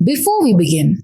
Before we begin,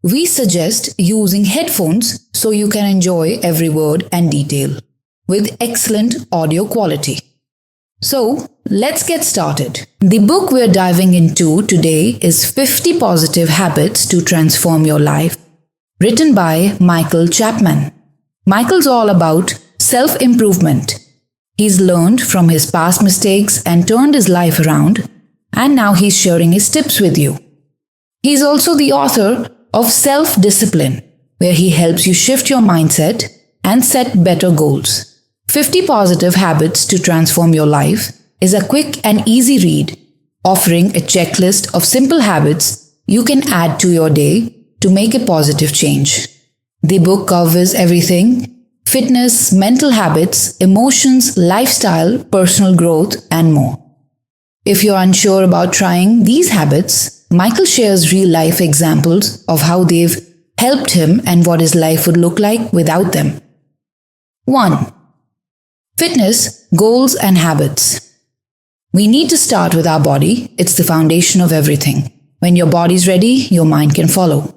we suggest using headphones so you can enjoy every word and detail with excellent audio quality. So, let's get started. The book we're diving into today is 50 Positive Habits to Transform Your Life, written by Michael Chapman. Michael's all about self-improvement. He's learned from his past mistakes and turned his life around, and now he's sharing his tips with you. He's also the author of Self-Discipline, where he helps you shift your mindset and set better goals. 50 Positive Habits to Transform Your Life is a quick and easy read, offering a checklist of simple habits you can add to your day to make a positive change. The book covers everything: fitness, mental habits, emotions, lifestyle, personal growth, and more. If you're unsure about trying these habits, Michael shares real-life examples of how they've helped him and what his life would look like without them. 1. Fitness, goals, and habits. We need to start with our body. It's the foundation of everything. When your body's ready, your mind can follow.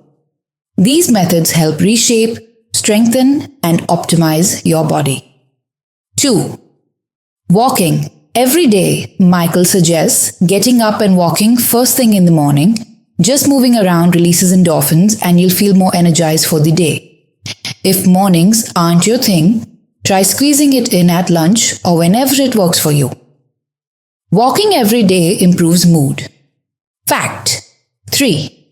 These methods help reshape, strengthen, and optimize your body. 2. Walking. Every day, Michael suggests getting up and walking first thing in the morning. Just moving around releases endorphins and you'll feel more energized for the day. If mornings aren't your thing, try squeezing it in at lunch or whenever it works for you. Walking every day improves mood. Fact. 3.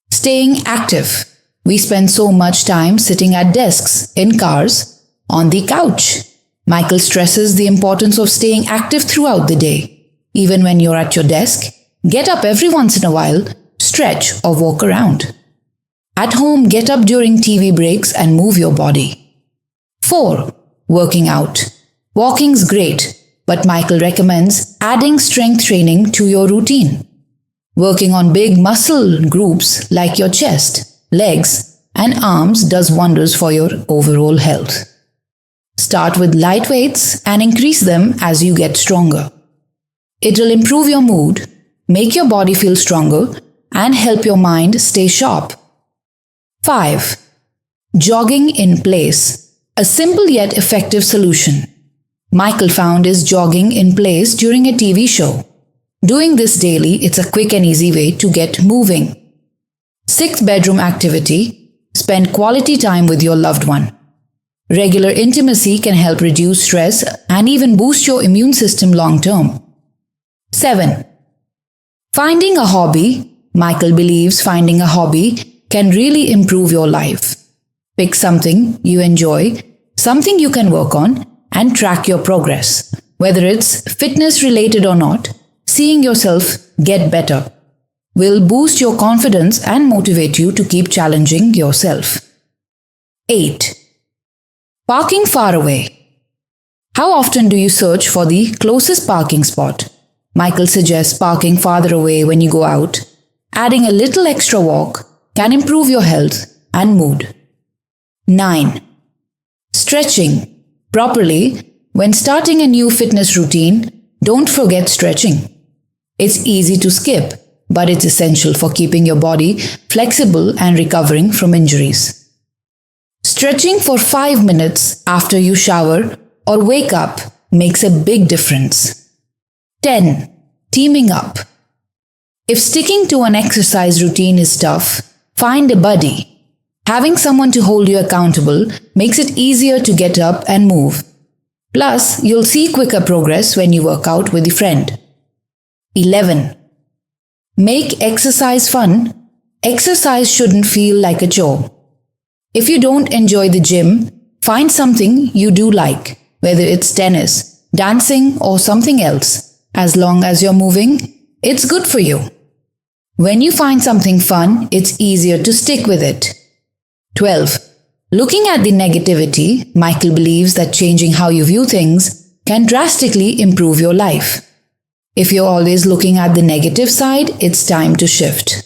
Staying active. We spend so much time sitting at desks, in cars, on the couch. Michael stresses the importance of staying active throughout the day. Even when you're at your desk, get up every once in a while, stretch or walk around. At home, get up during TV breaks and move your body. 4. Working out. Walking's great, but Michael recommends adding strength training to your routine. Working on big muscle groups like your chest, legs, and arms does wonders for your overall health. Start with light weights and increase them as you get stronger. It'll improve your mood, make your body feel stronger, and help your mind stay sharp. 5. Jogging in place. A simple yet effective solution. Michael found his jogging in place during a TV show. Doing this daily, it's a quick and easy way to get moving. 6th bedroom activity. Spend quality time with your loved one. Regular intimacy can help reduce stress and even boost your immune system long term. 7. Finding a hobby. Michael believes finding a hobby can really improve your life. Pick something you enjoy, something you can work on, and track your progress. Whether it's fitness related or not, seeing yourself get better will boost your confidence and motivate you to keep challenging yourself. 8. Parking far away. How often do you search for the closest parking spot? Michael suggests parking farther away when you go out. Adding a little extra walk can improve your health and mood. 9. Stretching properly. When starting a new fitness routine, don't forget stretching. It's easy to skip, but it's essential for keeping your body flexible and recovering from injuries. Stretching for 5 minutes after you shower or wake up makes a big difference. 10. Teaming up. If sticking to an exercise routine is tough, find a buddy. Having someone to hold you accountable makes it easier to get up and move. Plus, you'll see quicker progress when you work out with a friend. 11. Make exercise fun. Exercise shouldn't feel like a chore. If you don't enjoy the gym, find something you do like, whether it's tennis, dancing, or something else. As long as you're moving, it's good for you. When you find something fun, it's easier to stick with it. 12. Looking at the negativity, Michael believes that changing how you view things can drastically improve your life. If you're always looking at the negative side, it's time to shift.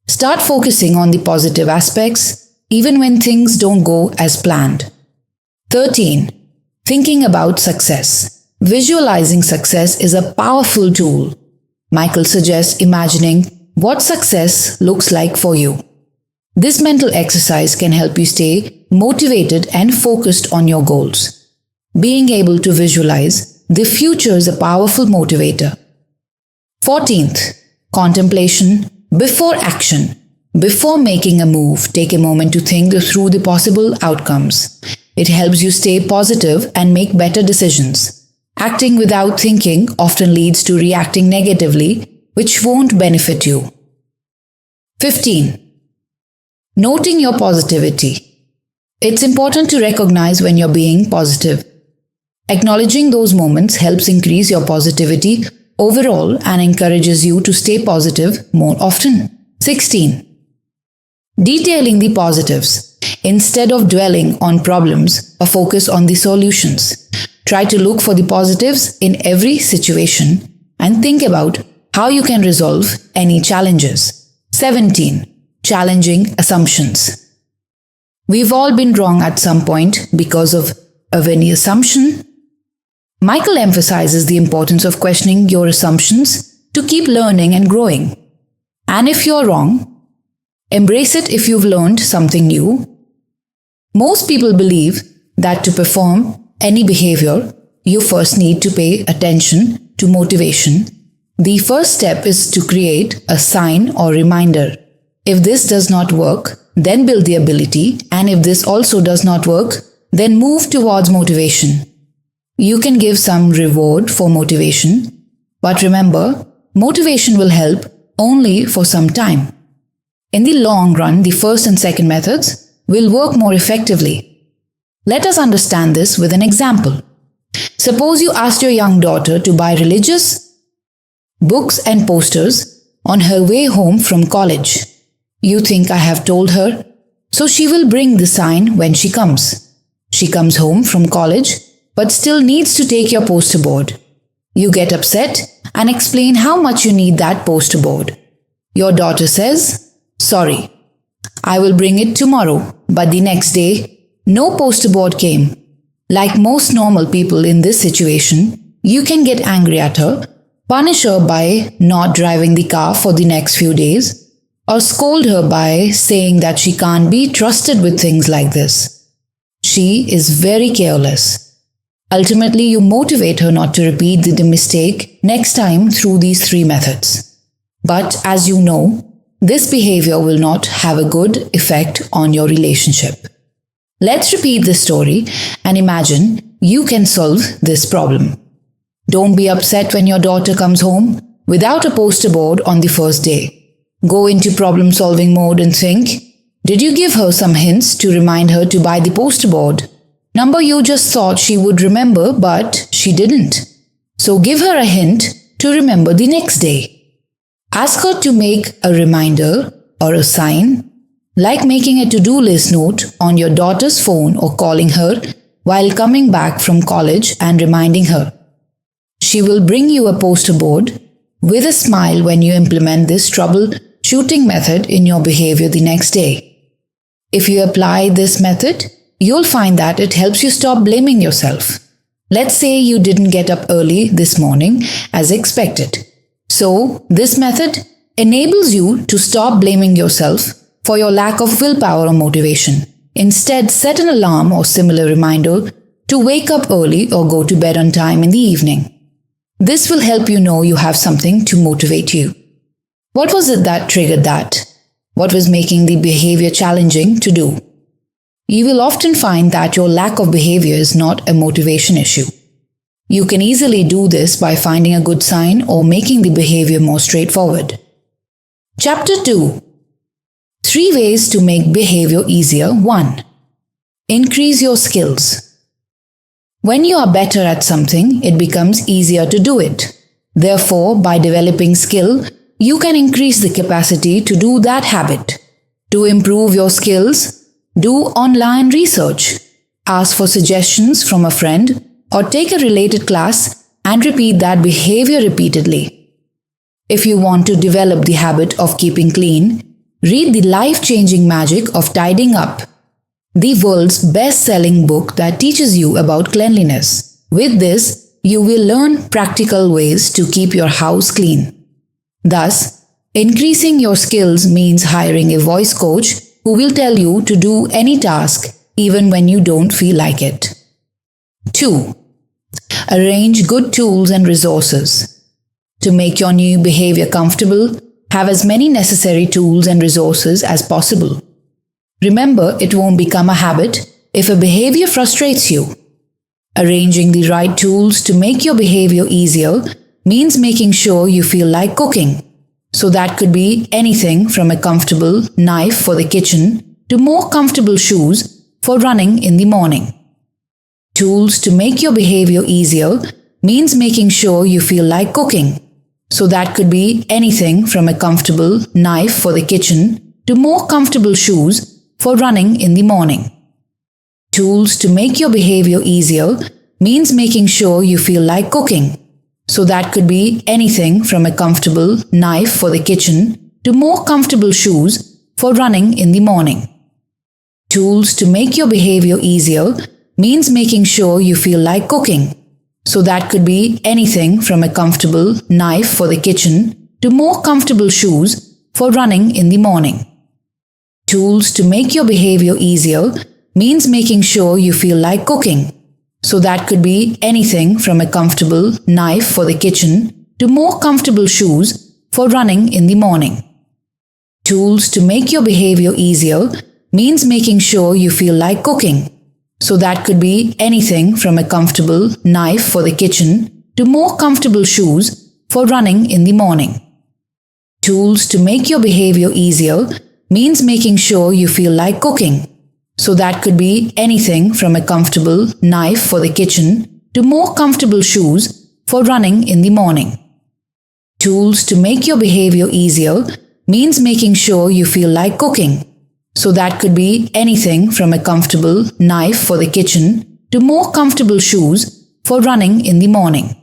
Start focusing on the positive aspects, even when things don't go as planned. 13. Thinking about success. Visualizing success is a powerful tool. Michael suggests imagining what success looks like for you. This mental exercise can help you stay motivated and focused on your goals. Being able to visualize the future is a powerful motivator. 14th, contemplation before action. Before making a move, take a moment to think through the possible outcomes. It helps you stay positive and make better decisions. Acting without thinking often leads to reacting negatively, which won't benefit you. 15. Noting your positivity. It's important to recognize when you're being positive. Acknowledging those moments helps increase your positivity overall and encourages you to stay positive more often. 16. Detailing the positives. Instead of dwelling on problems or focus on the solutions, try to look for the positives in every situation and think about how you can resolve any challenges. 17. Challenging assumptions. We've all been wrong at some point because of any assumption. Michael emphasizes the importance of questioning your assumptions to keep learning and growing. And if you're wrong, embrace it if you've learned something new. Most people believe that to perform any behavior, you first need to pay attention to motivation. The first step is to create a sign or reminder. If this does not work, then build the ability, and if this also does not work, then move towards motivation. You can give some reward for motivation, but remember, motivation will help only for some time. In the long run, the first and second methods will work more effectively. Let us understand this with an example. Suppose you asked your young daughter to buy religious books and posters on her way home from college. You think I have told her, so she will bring the sign when she comes. She comes home from college, but still needs to take your poster board. You get upset and explain how much you need that poster board. Your daughter says, "Sorry, I will bring it tomorrow," but the next day, no poster board came. Like most normal people in this situation, you can get angry at her, punish her by not driving the car for the next few days, or scold her by saying that she can't be trusted with things like this. She is very careless. Ultimately, you motivate her not to repeat the mistake next time through these 3 methods. But as you know, this behavior will not have a good effect on your relationship. Let's repeat this story and imagine you can solve this problem. Don't be upset when your daughter comes home without a poster board on the first day. Go into problem-solving mode and think, did you give her some hints to remind her to buy the poster board? Number you just thought she would remember, but she didn't. So give her a hint to remember the next day. Ask her to make a reminder or a sign, like making a to-do list note on your daughter's phone or calling her while coming back from college and reminding her. She will bring you a poster board with a smile when you implement this troubleshooting method in your behavior the next day. If you apply this method, you'll find that it helps you stop blaming yourself. Let's say you didn't get up early this morning as expected. So, this method enables you to stop blaming yourself for your lack of willpower or motivation. Instead, set an alarm or similar reminder to wake up early or go to bed on time in the evening. This will help you know you have something to motivate you. What was it that triggered that? What was making the behavior challenging to do? You will often find that your lack of behavior is not a motivation issue. You can easily do this by finding a good sign or making the behavior more straightforward. Chapter 2. 3 ways to make behavior easier. 1. Increase your skills. When you are better at something, it becomes easier to do it. Therefore, by developing skill, you can increase the capacity to do that habit. To improve your skills, do online research. Ask for suggestions from a friend or take a related class and repeat that behavior repeatedly. If you want to develop the habit of keeping clean, read The Life-Changing Magic of Tidying Up, the world's best-selling book that teaches you about cleanliness. With this, you will learn practical ways to keep your house clean. Thus, Increasing your skills means hiring a voice coach who will tell you to do any task even when you don't feel like it. 2. Arrange good tools and resources. To make your new behavior comfortable, have as many necessary tools and resources as possible. Remember, it won't become a habit if a behavior frustrates you. Arranging the right tools to make your behavior easier means making sure you feel like cooking. So that could be anything from a comfortable knife for the kitchen to more comfortable shoes for running in the morning. Tools to make your behavior easier means making sure you feel like cooking. So that could be anything from a comfortable knife for the kitchen to more comfortable shoes for running in the morning. Tools to make your behavior easier means making sure you feel like cooking. So that could be anything from a comfortable knife for the kitchen to more comfortable shoes for running in the morning. Tools to make your behavior easier means making sure you feel like cooking. So that could be anything from a comfortable knife for the kitchen to more comfortable shoes for running in the morning. Tools to make your behavior easier means making sure you feel like cooking. So that could be anything from a comfortable knife for the kitchen to more comfortable shoes for running in the morning. Tools to make your behavior easier means making sure you feel like cooking. So that could be anything from a comfortable knife for the kitchen to more comfortable shoes for running in the morning. Tools to make your behavior easier means making sure you feel like cooking. So that could be anything from a comfortable knife for the kitchen to more comfortable shoes for running in the morning. Tools to make your behavior easier means making sure you feel like cooking. So that could be anything from a comfortable knife for the kitchen to more comfortable shoes for running in the morning.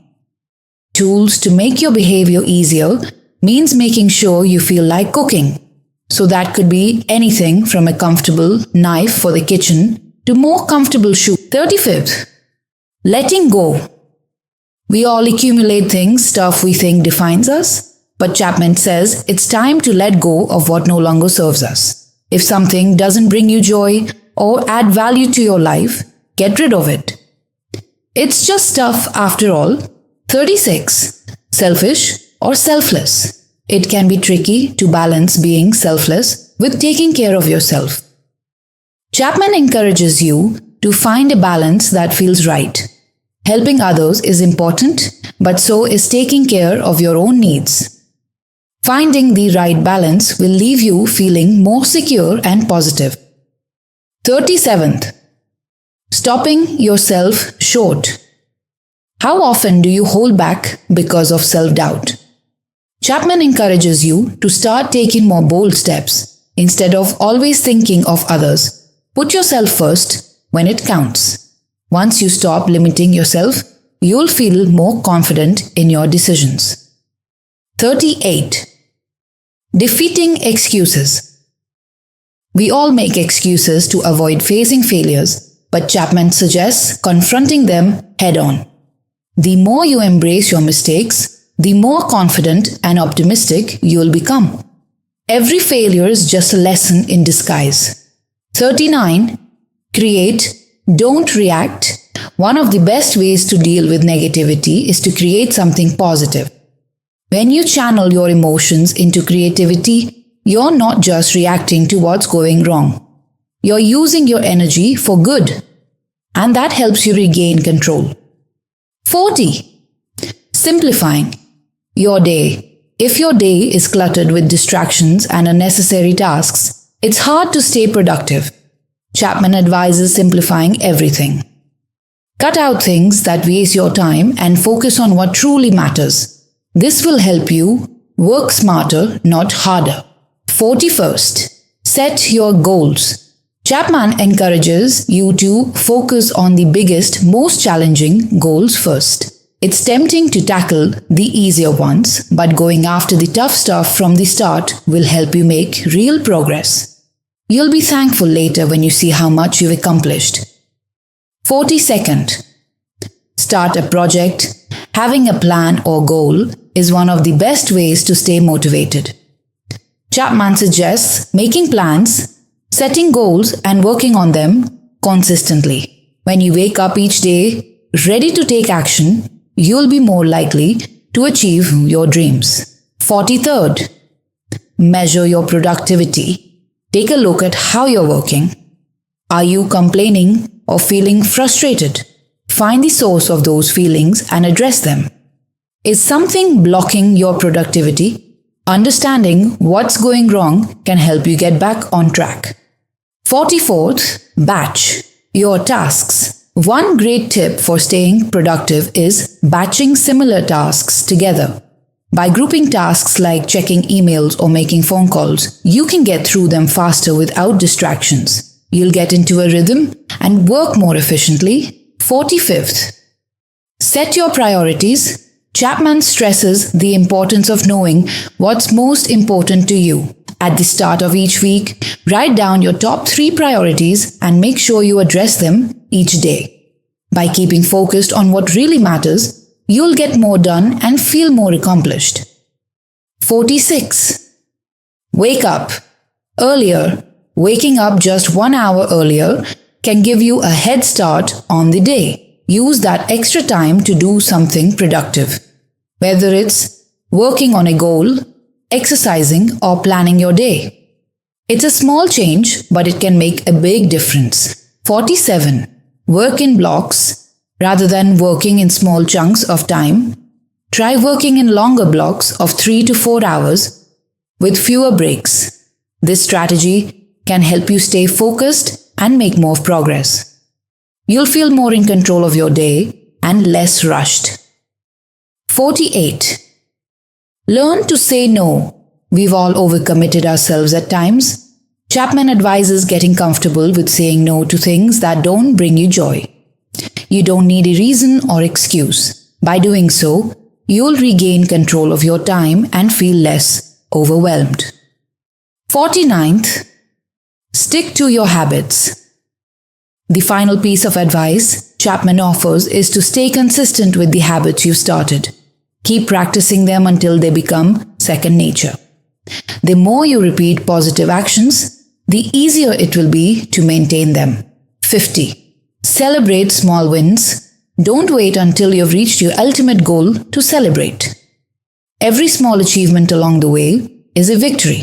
Tools to make your behavior easier means making sure you feel like cooking. So that could be anything from a comfortable knife for the kitchen to more comfortable shoes. 35th. Letting go. We all accumulate things, stuff we think defines us, but Chapman says it's time to let go of what no longer serves us. If something doesn't bring you joy or add value to your life, get rid of it. It's just stuff after all. 36. Selfish or selfless. It can be tricky to balance being selfless with taking care of yourself. Chapman encourages you to find a balance that feels right. Helping others is important, but so is taking care of your own needs. Finding the right balance will leave you feeling more secure and positive. 37th. Stopping yourself short. How often do you hold back because of self-doubt? Chapman encourages you to start taking more bold steps instead of always thinking of others. Put yourself first when it counts. Once you stop limiting yourself, you'll feel more confident in your decisions. 38. Defeating excuses. We all make excuses to avoid facing failures, but Chapman suggests confronting them head-on. The more you embrace your mistakes, the more confident and optimistic you'll become. Every failure is just a lesson in disguise. 39. Create, don't react. One of the best ways to deal with negativity is to create something positive. When you channel your emotions into creativity, you're not just reacting to what's going wrong. You're using your energy for good, and that helps you regain control. 40. Simplifying your day. If your day is cluttered with distractions and unnecessary tasks, it's hard to stay productive. Chapman advises simplifying everything. Cut out things that waste your time and focus on what truly matters. This will help you work smarter, not harder. 41st. Set your goals. Chapman encourages you to focus on the biggest, most challenging goals first. It's tempting to tackle the easier ones, but going after the tough stuff from the start will help you make real progress. You'll be thankful later when you see how much you've accomplished. 42nd. Start a project. Having a plan or goal is one of the best ways to stay motivated. Chapman suggests making plans, setting goals, and working on them consistently. When you wake up each day ready to take action, you'll be more likely to achieve your dreams. 43rd, measure your productivity. Take a look at how you're working. Are you complaining or feeling frustrated? Find the source of those feelings and address them. Is something blocking your productivity? Understanding what's going wrong can help you get back on track. 44th, batch your tasks. One great tip for staying productive is batching similar tasks together. By grouping tasks like checking emails or making phone calls, you can get through them faster without distractions. You'll get into a rhythm and work more efficiently. 45th, set your priorities. Chapman stresses the importance of knowing what's most important to you. At the start of each week, write down your top 3 priorities and make sure you address them each day. By keeping focused on what really matters, you'll get more done and feel more accomplished. 46. Wake up earlier. Waking up just 1 hour earlier can give you a head start on the day. Use that extra time to do something productive. Whether it's working on a goal, exercising, or planning your day. It's a small change, but it can make a big difference. 47. Work in blocks. Rather than working in small chunks of time, try working in longer blocks of 3 to 4 hours with fewer breaks. This strategy can help you stay focused and make more progress. You'll feel more in control of your day and less rushed. 48. Learn to say no. We've all overcommitted ourselves at times. Chapman advises getting comfortable with saying no to things that don't bring you joy. You don't need a reason or excuse. By doing so, you'll regain control of your time and feel less overwhelmed. 49th, stick to your habits. The final piece of advice Chapman offers is to stay consistent with the habits you've started. Keep practicing them until they become second nature. The more you repeat positive actions, the easier it will be to maintain them. 50. Celebrate small wins. Don't wait until you've reached your ultimate goal to celebrate. Every small achievement along the way is a victory.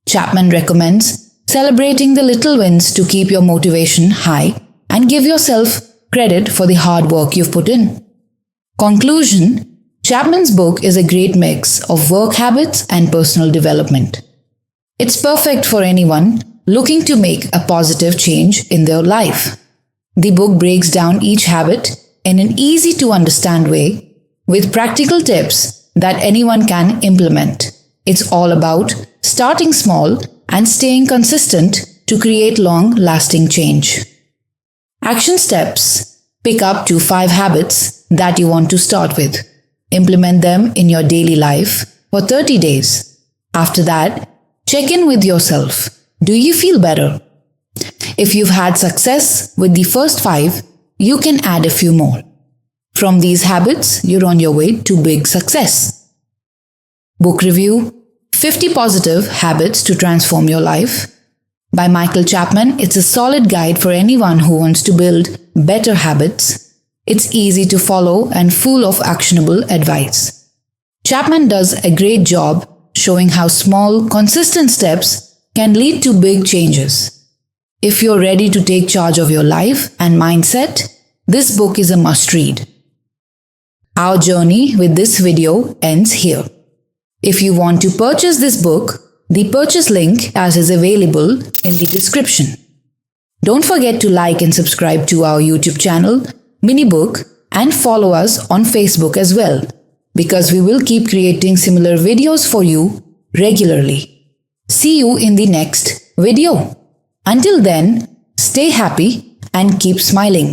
Chapman recommends celebrating the little wins to keep your motivation high and give yourself credit for the hard work you've put in. Conclusion: Chapman's book is a great mix of work habits and personal development. It's perfect for anyone looking to make a positive change in their life. The book breaks down each habit in an easy-to-understand way with practical tips that anyone can implement. It's all about starting small and staying consistent to create long-lasting change. Action steps: pick up to 5 habits that you want to start with. Implement them in your daily life for 30 days. After that, check in with yourself. Do you feel better? If you've had success with the first 5, you can add a few more. From these habits, you're on your way to big success. Book review: 50 Positive Habits to Transform Your Life by Michael Chapman. It's a solid guide for anyone who wants to build better habits. It's easy to follow and full of actionable advice. Chapman does a great job showing how small, consistent steps can lead to big changes. If you're ready to take charge of your life and mindset, this book is a must-read. Our journey with this video ends here. If you want to purchase this book, the purchase link as is available in the description. Don't forget to like and subscribe to our YouTube channel, Minibook, and follow us on Facebook as well, because we will keep creating similar videos for you regularly. See you in the next video. Until then, stay happy and keep smiling.